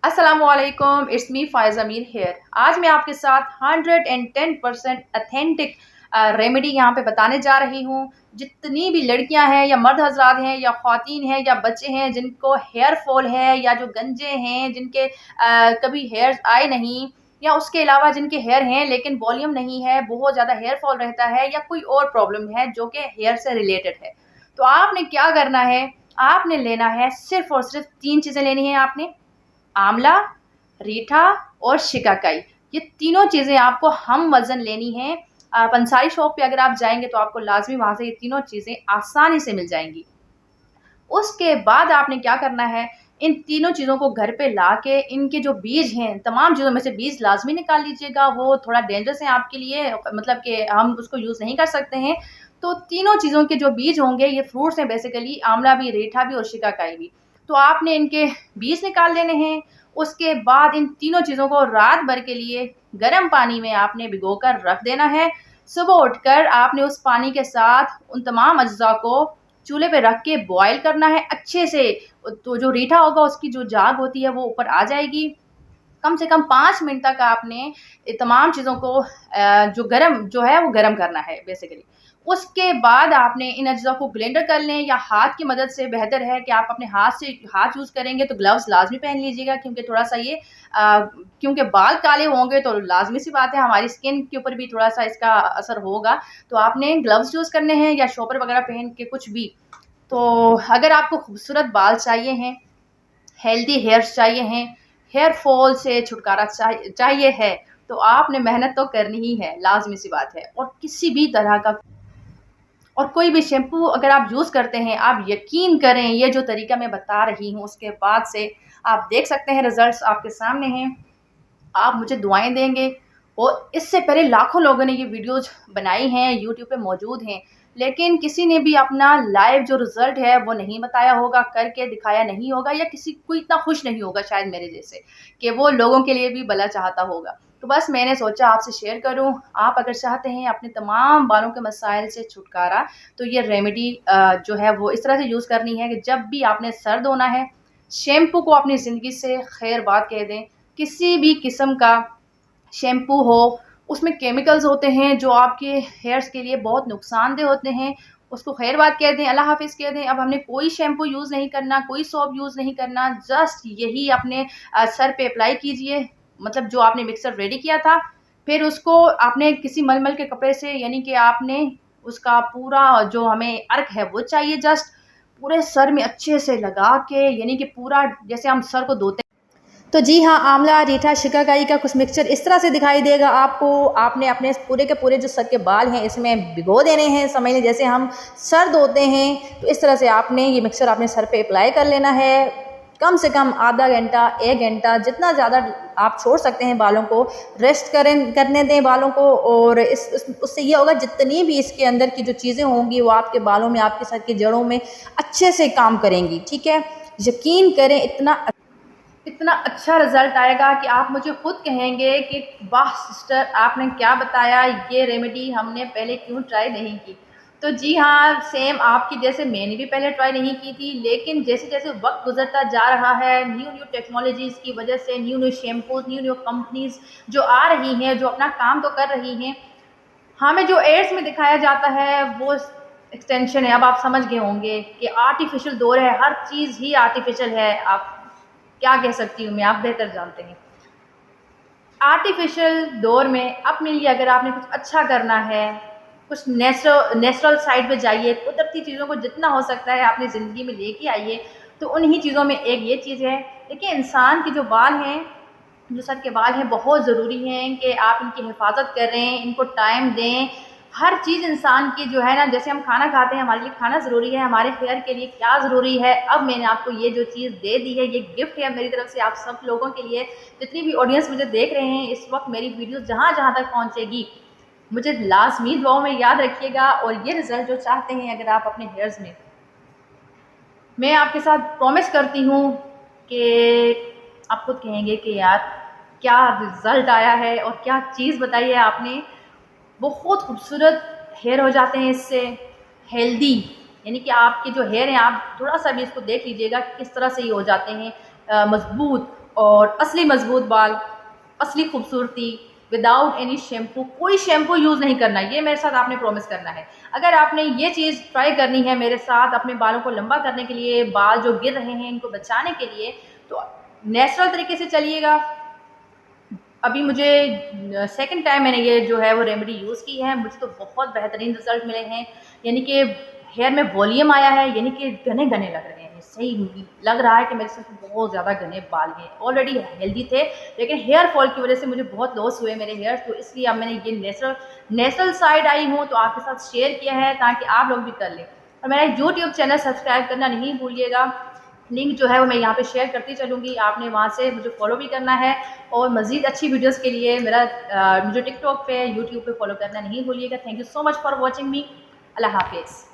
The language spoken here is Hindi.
अस्सलामुअलैकुम, इट्स मी फ़ायज़ अमीर हेयर। आज मैं आपके साथ 110% अथेंटिक रेमेडी यहाँ पे बताने जा रही हूँ। जितनी भी लड़कियाँ हैं या मर्द हज़रात हैं या ख़वातीन हैं या बच्चे हैं जिनको हेयर फॉल है या जो गंजे हैं जिनके कभी हेयर आए नहीं, या उसके अलावा जिनके हेयर हैं लेकिन वॉल्यूम नहीं है, बहुत ज़्यादा हेयर फॉल रहता है या कोई और प्रॉब्लम है जो कि हेयर से रिलेटेड है, तो आपने क्या करना है, आपने लेना है सिर्फ़ और सिर्फ 3 चीज़ें लेनी है आपने। आंवला, रीठा और शिकाकाई, ये तीनों चीज़ें आपको हम वज़न लेनी हैं। पंसारी शॉप पे अगर आप जाएँगे तो आपको लाज़मी वहाँ से ये तीनों चीज़ें आसानी से मिल जाएँगी। उसके बाद आपने क्या करना है, इन तीनों चीज़ों को घर पे लाके इनके जो बीज हैं, तमाम चीज़ों में से बीज लाज़मी निकाल लीजिएगा, वो थोड़ा डेंजरस है आपके लिए, मतलब कि हम उसको यूज़ नहीं कर सकते हैं। तो तीनों चीज़ों के जो बीज होंगे, ये फ्रूट्स हैं बेसिकली, आंवला भी, रीठा भी और शिकाकाई भी। तो आपने इनके बीज निकाल लेने हैं। उसके बाद इन तीनों चीज़ों को रात भर के लिए गर्म पानी में आपने भिगोकर रख देना है। सुबह उठकर आपने उस पानी के साथ उन तमाम अज्जा को चूल्हे पे रख के बॉयल करना है अच्छे से। तो जो रीठा होगा उसकी जो झाग होती है वो ऊपर आ जाएगी। कम से कम 5 मिनट तक आपने ये तमाम चीज़ों को जो गरम जो है वो गरम करना है बेसिकली। उसके बाद आपने इन अज्जा को ब्लेंडर कर लें, या हाथ की मदद से बेहतर है कि आप अपने हाथ से हाथ यूज़ करेंगे तो ग्लव्स लाज़मी पहन लीजिएगा, क्योंकि थोड़ा-सा ये क्योंकि बाल काले होंगे तो लाज़मी सी बात है हमारी स्किन के ऊपर भी थोड़ा-सा इसका असर होगा। तो आपने ग्लव्स यूज़ करने हैं या शॉपर वगैरह पहन के कुछ भी। तो अगर आपको खूबसूरत बाल चाहिए हैं, हेल्दी हेयर्स चाहिए हैं, हेयर फॉल से छुटकारा चाहिए है, तो आपने मेहनत तो करनी ही है, लाज़मी सी बात है। और किसी भी तरह का और कोई भी शैम्पू अगर आप यूज़ करते हैं, आप यकीन करें ये जो तरीका मैं बता रही हूँ उसके बाद से आप देख सकते हैं रिज़ल्ट्स आपके सामने हैं। आप मुझे दुआएँ देंगे। और इससे पहले लाखों लोगों ने ये वीडियोज़ बनाई हैं, यूट्यूब पे मौजूद हैं, लेकिन किसी ने भी अपना लाइव जो रिज़ल्ट है वो नहीं बताया होगा, करके दिखाया नहीं होगा, या किसी कोई इतना खुश नहीं होगा शायद मेरे जैसे, कि वो लोगों के लिए भी भला चाहता होगा। तो बस मैंने सोचा आपसे शेयर करूँ। आप अगर चाहते हैं अपने तमाम बालों के मसाइल से छुटकारा, तो ये रेमेडी जो है वो इस तरह से यूज़ करनी है कि जब भी आपने सर धोना है, शैम्पू को अपनी ज़िंदगी से खैर-बाद कह दें। किसी भी किस्म का शैम्पू हो, उसमें केमिकल्स होते हैं जो आपके हेयर्स के लिए बहुत नुकसानदेह होते हैं, उसको खैर-बाद कह दें, अल्लाह हाफ़िज़ कह दें। अब हमने कोई शैम्पू यूज़ नहीं करना, कोई सोप यूज़ नहीं करना, जस्ट यही अपने सर पे अप्लाई कीजिए, मतलब जो आपने मिक्सर रेडी किया था। फिर उसको आपने किसी मलमल के कपड़े से, यानी कि आपने उसका पूरा जो हमें अर्क है वो चाहिए, जस्ट पूरे सर में अच्छे से लगा के, यानी कि पूरा जैसे हम सर को धोते हैं। तो जी हाँ, आंवला, रीठा, शिकाकाई का कुछ मिक्सचर इस तरह से दिखाई देगा आपको। आपने अपने पूरे के पूरे जो सर के बाल हैं इसमें भिगो देने हैं, समझ लें जैसे हम सर धोते हैं, तो इस तरह से आपने ये मिक्सचर अपने सर पे अप्लाई कर लेना है। कम से कम आधा घंटा, 1 घंटा, जितना ज़्यादा आप छोड़ सकते हैं बालों को, रेस्ट करने दें बालों को। और उससे ये होगा जितनी भी इसके अंदर की जो चीज़ें होंगी वो आपके बालों में, आपके सर की जड़ों में अच्छे से काम करेंगी, ठीक है। यकीन करें इतना अच्छा रिज़ल्ट आएगा कि आप मुझे खुद कहेंगे कि वाह सिस्टर, आपने क्या बताया, ये रेमेडी हमने पहले क्यों ट्राई नहीं की। तो जी हाँ, सेम आपकी जैसे मैंने भी पहले ट्राई नहीं की थी, लेकिन जैसे-जैसे वक्त गुज़रता जा रहा है, न्यू-न्यू टेक्नोलॉजीज़ की वजह से, न्यू-न्यू शैम्पूज़, न्यू-न्यू कंपनीज़ जो आ रही हैं, जो अपना काम तो कर रही हैं, हमें जो एड्स में दिखाया जाता है वो एक्सटेंशन है। अब आप समझ गए होंगे कि आर्टिफ़िशियल दौर है, हर चीज़ ही आर्टिफ़िशियल है। आप क्या कह सकती हूँ मैं, आप बेहतर जानते हैं। आर्टिफ़िशियल दौर में अपने लिए अगर आपने कुछ अच्छा करना है, कुछ नेचुरल साइड पे जाइए, कुदरती चीज़ों को जितना हो सकता है अपनी ज़िंदगी में लेके आइए। तो उन्हीं चीज़ों में एक ये चीज़ है। देखिए, इंसान के जो बाल हैं, जो सर के बाल हैं, बहुत ज़रूरी हैं कि आप इनकी हिफाजत करें, इनको टाइम दें। हर चीज़ इंसान की जो है ना, जैसे हम खाना खाते हैं, हमारे लिए खाना ज़रूरी है, हमारे हेयर के लिए क्या ज़रूरी है। अब मैंने आपको ये जो चीज़ दे दी है, ये गिफ्ट है मेरी तरफ से आप सब लोगों के लिए। जितनी भी ऑडियंस मुझे देख रहे हैं इस वक्त, मेरी वीडियो जहाँ जहाँ तक पहुँचेगी, मुझे लाज़मी दुआओं में याद रखिएगा। और ये रिज़ल्ट जो चाहते हैं अगर आप अपने हेयर्स में, मैं आपके साथ प्रॉमिस करती हूँ कि आप खुद कहेंगे कि यार क्या रिज़ल्ट आया है और क्या चीज़ बताई है आपने। बहुत खूबसूरत हेयर हो जाते हैं इससे, हेल्दी, यानी कि आपके जो हेयर हैं, आप थोड़ा सा भी इसको देख लीजिएगा किस तरह से ये हो जाते हैं मज़बूत। और असली मजबूत बाल, असली खूबसूरती विदाउट एनी शैम्पू। कोई शैम्पू यूज़ नहीं करना, ये मेरे साथ आपने प्रॉमिस करना है। अगर आपने ये चीज़ ट्राई करनी है मेरे साथ अपने बालों को लंबा करने के लिए, बाल जो गिर रहे हैं इनको बचाने के लिए, तो नेचुरल तरीके से चलिएगा। अभी मुझे सेकंड टाइम मैंने ये जो है वो रेमेडी यूज़ की है, मुझे तो बहुत बेहतरीन रिजल्ट मिले हैं। यानी कि हेयर में वॉल्यूम आया है, यानी कि घने घने लग रहे हैं। सही लग रहा है कि मेरे साथ बहुत ज़्यादा घने बाल हैं। ऑलरेडी हेल्दी थे लेकिन हेयर फॉल की वजह से मुझे बहुत लॉस हुए मेरे हेयर, तो इसलिए अब मैंने ये नेचुरल साइड आई हूँ तो आपके साथ शेयर किया है ताकि आप लोग भी कर लें। और मेरा यूट्यूब चैनल सब्सक्राइब करना नहीं भूलिएगा, लिंक जो है वो मैं यहाँ पे शेयर करती चलूँगी, आपने वहाँ से मुझे फॉलो भी करना है। और मज़ीद अच्छी वीडियोस के लिए मुझे टिकटॉक पे, यूट्यूब पे फॉलो करना नहीं भूलिएगा। Thank you so much for watching me. अल्लाह हाफिज़।